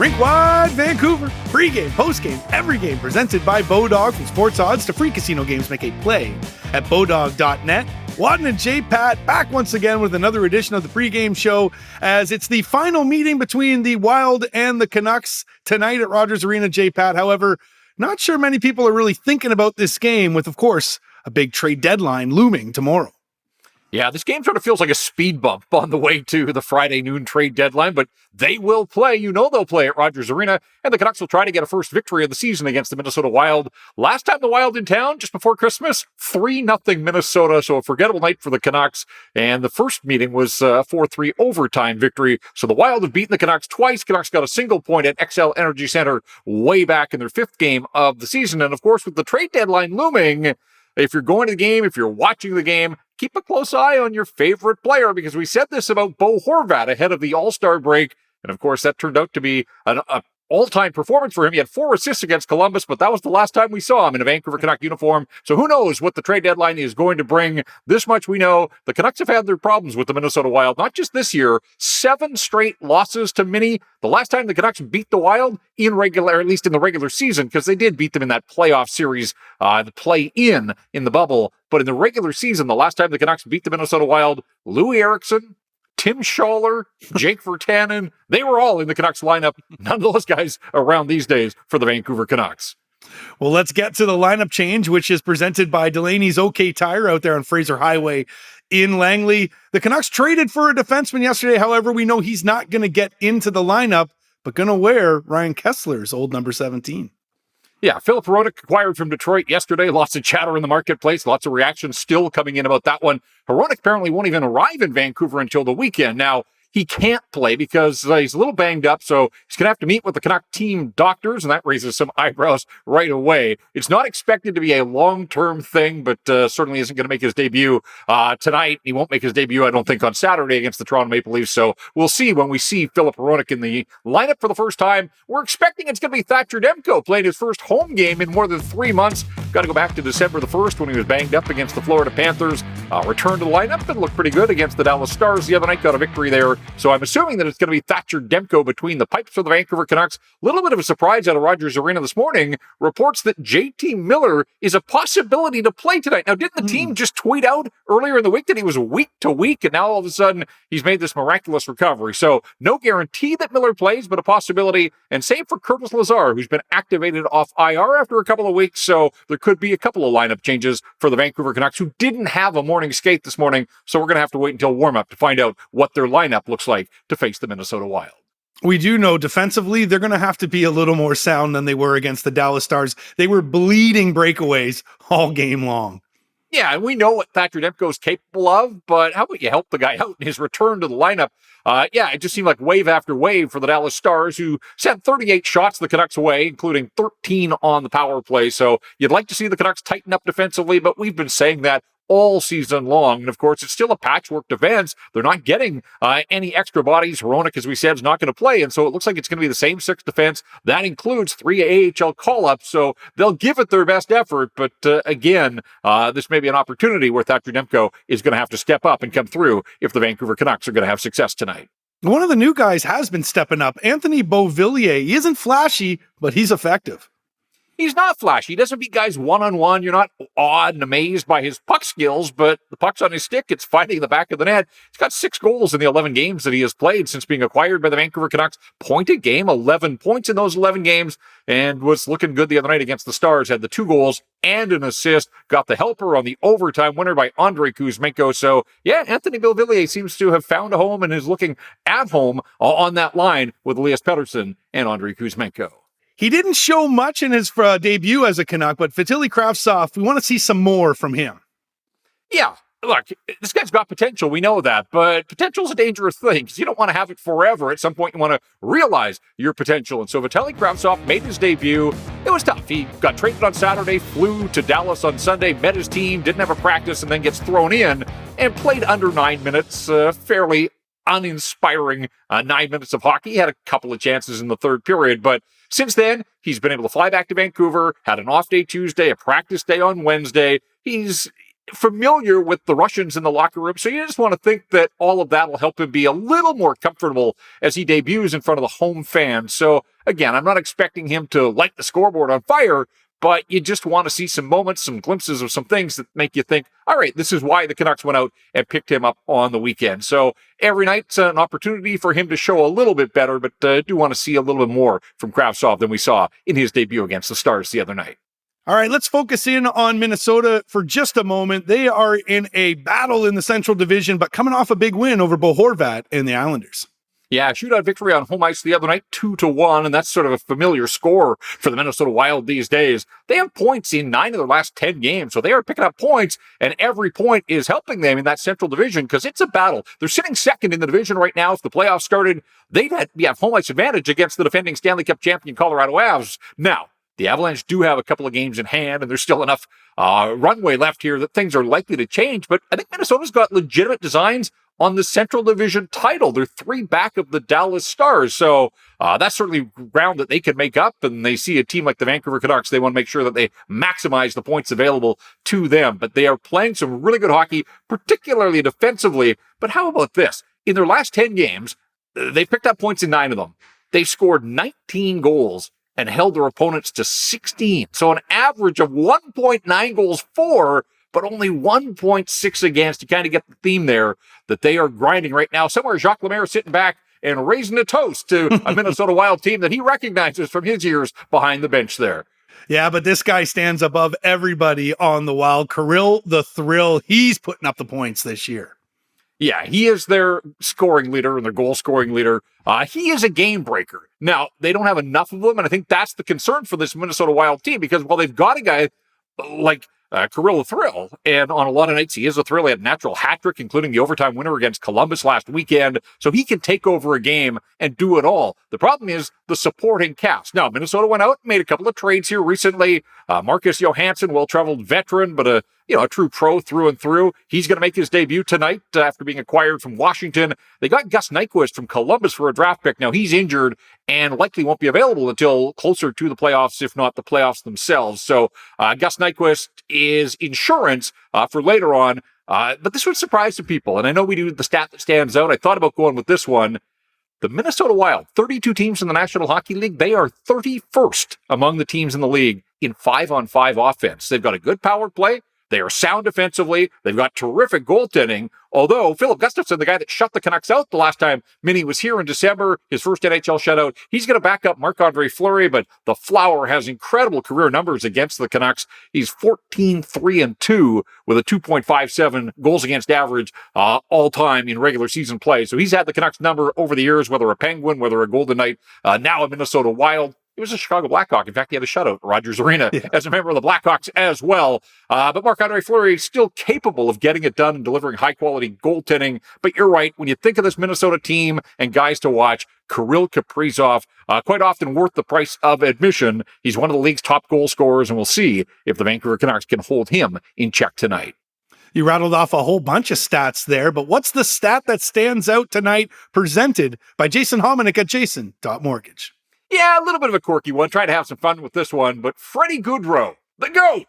Rink-wide Vancouver. Pre-game, post-game, every game presented by Bodog. From sports odds to free casino games, make a play at bodog.net. Wadden and JPat back once again with another edition of the pregame show, as it's the final meeting between the Wild and the Canucks tonight at Rogers Arena. JPat, however, not sure many people are really thinking about this game with, of course, a big trade deadline looming tomorrow. Yeah, this game sort of feels like a speed bump on the way to the Friday noon trade deadline, but they will play. You know they'll play at Rogers Arena, and the Canucks will try to get a first victory of the season against the Minnesota Wild. Last time the Wild in town, just before Christmas, 3-0 Minnesota, so a forgettable night for the Canucks. And the first meeting was a 4-3 overtime victory. So the Wild have beaten the Canucks twice. Canucks got a single point at XL Energy Center way back in their fifth game of the season. And of course, with the trade deadline looming, if you're going to the game, if you're watching the game, keep a close eye on your favorite player, because we said this about Bo Horvat ahead of the All-Star break. And of course, that turned out to be an all-time performance for him. He had 4 assists against Columbus, but that was the last time we saw him in a Vancouver Canuck uniform. So who knows what the trade deadline is going to bring. This much we know. The Canucks have had their problems with the Minnesota Wild, not just this year. 7 straight losses to Mini. The last time the Canucks beat the Wild at least in the regular season, because they did beat them in that playoff series, the play-in the bubble. But in the regular season, the last time the Canucks beat the Minnesota Wild, Louis Eriksson, Tim Schaller, Jake Virtanen, they were all in the Canucks lineup. None of those guys around these days for the Vancouver Canucks. Well, let's get to the lineup change, which is presented by Delaney's OK Tire out there on Fraser Highway in Langley. The Canucks traded for a defenseman yesterday. However, we know he's not going to get into the lineup, but going to wear Ryan Kessler's old number 17. Yeah, Filip Hronek acquired from Detroit yesterday. Lots of chatter in the marketplace. Lots of reactions still coming in about that one. Hronek apparently won't even arrive in Vancouver until the weekend. Now, he can't play because he's a little banged up, so he's going to have to meet with the Canuck team doctors, and that raises some eyebrows right away. It's not expected to be a long-term thing, but certainly isn't going to make his debut tonight. He won't make his debut, I don't think, on Saturday against the Toronto Maple Leafs, so we'll see when we see Filip Hronek in the lineup for the first time. We're expecting it's going to be Thatcher Demko playing his first home game in more than 3 months. Got to go back to December the 1st when he was banged up against the Florida Panthers. Returned to the lineup and looked pretty good against the Dallas Stars the other night. Got a victory there. So I'm assuming that it's going to be Thatcher Demko between the pipes for the Vancouver Canucks. Little bit of a surprise out of Rogers Arena this morning. Reports that JT Miller is a possibility to play tonight. Now, didn't the team just tweet out earlier in the week that he was week to week, and now all of a sudden he's made this miraculous recovery? So no guarantee that Miller plays, but a possibility. And same for Curtis Lazar, who's been activated off IR after a couple of weeks. So there could be a couple of lineup changes for the Vancouver Canucks, who didn't have a morning skate this morning. So we're going to have to wait until warm-up to find out what their lineup looks like to face the Minnesota Wild. We do know defensively, they're going to have to be a little more sound than they were against the Dallas Stars. They were bleeding breakaways all game long. Yeah, and we know what Thatcher Demko is capable of, but how about you help the guy out in his return to the lineup? It just seemed like wave after wave for the Dallas Stars, who sent 38 shots the Canucks away, including 13 on the power play. So you'd like to see the Canucks tighten up defensively, but we've been saying that all season long. And of course, it's still a patchwork defense. They're not getting any extra bodies. Hronek, as we said, is not going to play. And so it looks like it's going to be the same 6 defense. That includes 3 AHL call-ups. So they'll give it their best effort. But again, this may be an opportunity where Thatcher Demko is going to have to step up and come through if the Vancouver Canucks are going to have success tonight. One of the new guys has been stepping up. Anthony Beauvillier. He isn't flashy, but he's effective. He's not flashy. He doesn't beat guys one-on-one. You're not awed and amazed by his puck skills, but the puck's on his stick. It's finding the back of the net. He's got 6 goals in the 11 games that he has played since being acquired by the Vancouver Canucks. Pointed game, 11 points in those 11 games, and was looking good the other night against the Stars. Had the 2 goals and an assist. Got the helper on the overtime winner by Andrei Kuzmenko. So, yeah, Anthony Beauvillier seems to have found a home and is looking at home on that line with Elias Pettersson and Andrei Kuzmenko. He didn't show much in his debut as a Canuck, but Vitali Kravtsov, we want to see some more from him. Yeah, look, this guy's got potential. We know that, but potential is a dangerous thing because you don't want to have it forever. At some point, you want to realize your potential. And so Vitali Kravtsov made his debut. It was tough. He got traded on Saturday, flew to Dallas on Sunday, met his team, didn't have a practice, and then gets thrown in and played under 9 minutes, fairly uninspiring 9 minutes of hockey. He had a couple of chances in the third period, but since then, he's been able to fly back to Vancouver, had an off day Tuesday, a practice day on Wednesday. He's familiar with the Russians in the locker room. So you just want to think that all of that will help him be a little more comfortable as he debuts in front of the home fans. So again, I'm not expecting him to light the scoreboard on fire, but you just want to see some moments, some glimpses of some things that make you think, all right, this is why the Canucks went out and picked him up on the weekend. So every night's an opportunity for him to show a little bit better, but do want to see a little bit more from Kravtsov than we saw in his debut against the Stars the other night. All right, let's focus in on Minnesota for just a moment. They are in a battle in the Central Division, but coming off a big win over Bo Horvat and the Islanders. Yeah, shootout victory on home ice the other night, 2-1, and that's sort of a familiar score for the Minnesota Wild these days. They have points in 9 of their last 10 games, so they are picking up points, and every point is helping them in that Central Division because it's a battle. They're sitting second in the division right now. If the playoffs started, they'd have home ice advantage against the defending Stanley Cup champion Colorado Avs. Now, the Avalanche do have a couple of games in hand, and there's still enough runway left here that things are likely to change, but I think Minnesota's got legitimate designs on the Central Division title. They're 3 back of the Dallas Stars. So that's certainly ground that they can make up. And they see a team like the Vancouver Canucks. They want to make sure that they maximize the points available to them. But they are playing some really good hockey, particularly defensively. But how about this? In their last 10 games, they picked up points in 9 of them. They've scored 19 goals and held their opponents to 16. So an average of 1.9 goals for, but only 1.6 against. You kind of get the theme there that they are grinding right now. Somewhere Jacques Lemaire sitting back and raising a toast to a Minnesota Wild team that he recognizes from his years behind the bench there. Yeah, but this guy stands above everybody on the Wild. Kirill the Thrill, he's putting up the points this year. Yeah, he is their scoring leader and their goal scoring leader. He is a game breaker. Now, they don't have enough of them, and I think that's the concern for this Minnesota Wild team because while they've got a guy like Kirill the Thrill, and on a lot of nights he is a thrill. He had a natural hat trick, including the overtime winner against Columbus last weekend, so he can take over a game and do it all. The problem is the supporting cast. Now, Minnesota went out and made a couple of trades here recently. Marcus Johansson, well-traveled veteran, but a true pro through and through. He's going to make his debut tonight after being acquired from Washington. They got Gus Nyquist from Columbus for a draft pick. Now, he's injured and likely won't be available until closer to the playoffs, if not the playoffs themselves. So Gus Nyquist is insurance for later on. But this would surprise some people. And I know we do the stat that stands out. I thought about going with this one. The Minnesota Wild, 32 teams in the National Hockey League. They are 31st among the teams in the league in 5-on-5 offense. They've got a good power play. They are sound defensively. They've got terrific goaltending. Although Philip Gustafsson, the guy that shut the Canucks out the last time Minnie was here in December, his first NHL shutout, he's going to back up Marc-Andre Fleury, but the Flower has incredible career numbers against the Canucks. He's 14-3-2 with a 2.57 goals against average all time in regular season play. So he's had the Canucks number over the years, whether a Penguin, whether a Golden Knight, now a Minnesota Wild. He was a Chicago Blackhawk. In fact, he had a shutout at Rogers Arena as a member of the Blackhawks as well. But Marc-Andre Fleury is still capable of getting it done and delivering high-quality goaltending. But you're right. When you think of this Minnesota team and guys to watch, Kirill Kaprizov, quite often worth the price of admission. He's one of the league's top goal scorers, and we'll see if the Vancouver Canucks can hold him in check tonight. You rattled off a whole bunch of stats there, but what's the stat that stands out tonight presented by Jason Hominick at Jason.Mortgage? Yeah, a little bit of a quirky one. Trying to have some fun with this one, but Freddie Gaudreau, the GOAT,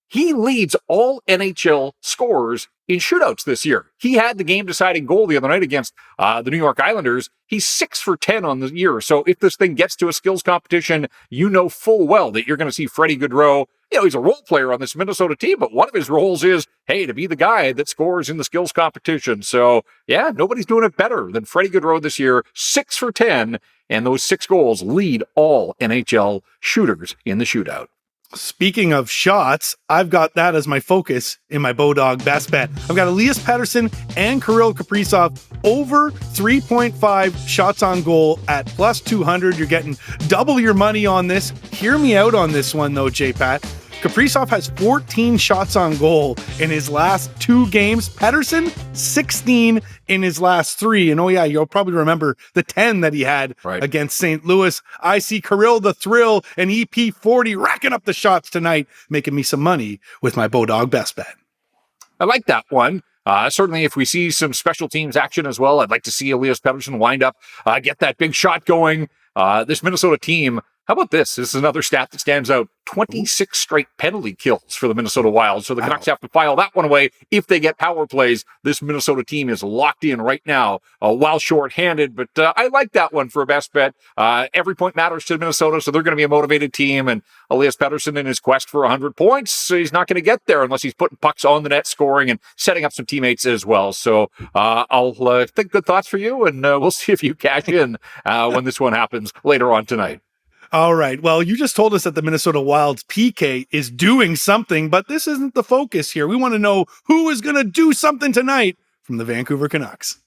he leads all NHL scorers in shootouts this year. He had the game-deciding goal the other night against the New York Islanders. He's 6 for 10 on the year. So if this thing gets to a skills competition, you know full well that you're going to see Freddie Gaudreau. He's a role player on this Minnesota team, but one of his roles is, hey, to be the guy that scores in the skills competition. So, yeah, nobody's doing it better than Freddie Gaudreau this year. 6 for 10, and those 6 goals lead all NHL shooters in the shootout. Speaking of shots, I've got that as my focus in my Bodog Best Bet. I've got Elias Pettersson and Kirill Kaprizov over 3.5 shots on goal at plus 200. You're getting double your money on this. Hear me out on this one, though, JPat. Kaprizov has 14 shots on goal in his last 2 games. Pettersson, 16 in his last 3. And you'll probably remember the 10 that he had against St. Louis. I see Kirill the Thrill and EP40 racking up the shots tonight, making me some money with my Bodog Best Bet. I like that one. Certainly, if we see some special teams action as well, I'd like to see Elias Pettersson wind up, get that big shot going. This Minnesota team, How about this? This is another stat that stands out. 26 straight penalty kills for the Minnesota Wild. So the Canucks have to file that one away if they get power plays. This Minnesota team is locked in right now while shorthanded. But I like that one for a best bet. Every point matters to Minnesota, so they're going to be a motivated team. And Elias Pettersson in his quest for 100 points, so he's not going to get there unless he's putting pucks on the net, scoring, and setting up some teammates as well. So I'll think good thoughts for you, and we'll see if you cash in when this one happens later on tonight. All right. Well, you just told us that the Minnesota Wild's PK is doing something, but this isn't the focus here. We want to know who is going to do something tonight from the Vancouver Canucks.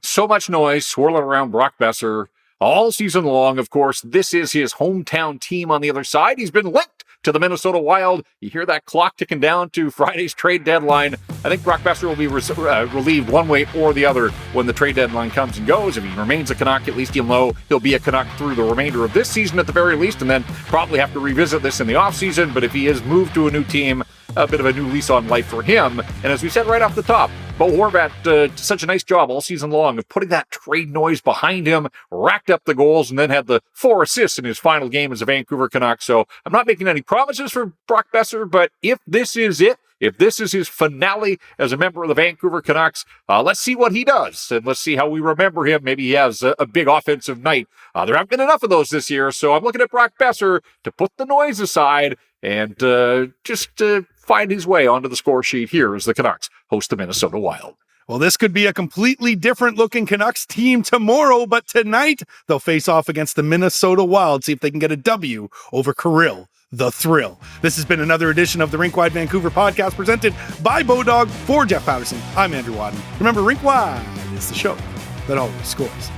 So much noise swirling around Brock Boeser all season long. Of course, this is his hometown team on the other side. He's been linked to the Minnesota Wild. You hear that clock ticking down to Friday's trade deadline. I think Brock Boeser will be relieved one way or the other when the trade deadline comes and goes. If he remains a Canuck, at least you'll know he'll be a Canuck through the remainder of this season at the very least, and then probably have to revisit this in the offseason. But if he is moved to a new team, a bit of a new lease on life for him. And as we said right off the top, Bo Horvat did such a nice job all season long of putting that trade noise behind him, racked up the goals, and then had the 4 assists in his final game as a Vancouver Canuck. So I'm not making any promises for Brock Boeser, but if this is it, if this is his finale as a member of the Vancouver Canucks, let's see what he does, and let's see how we remember him. Maybe he has a big offensive night. There haven't been enough of those this year, so I'm looking at Brock Boeser to put the noise aside and just find his way onto the score sheet here as the Canucks host the Minnesota Wild. Well, this could be a completely different looking Canucks team tomorrow, but tonight they'll face off against the Minnesota Wild, see if they can get a W over Kirill the Thrill. This has been another edition of the Rink Wide Vancouver podcast presented by Bodog. For Jeff Patterson, I'm Andrew Wadden. Remember, Rink Wide is the show that always scores.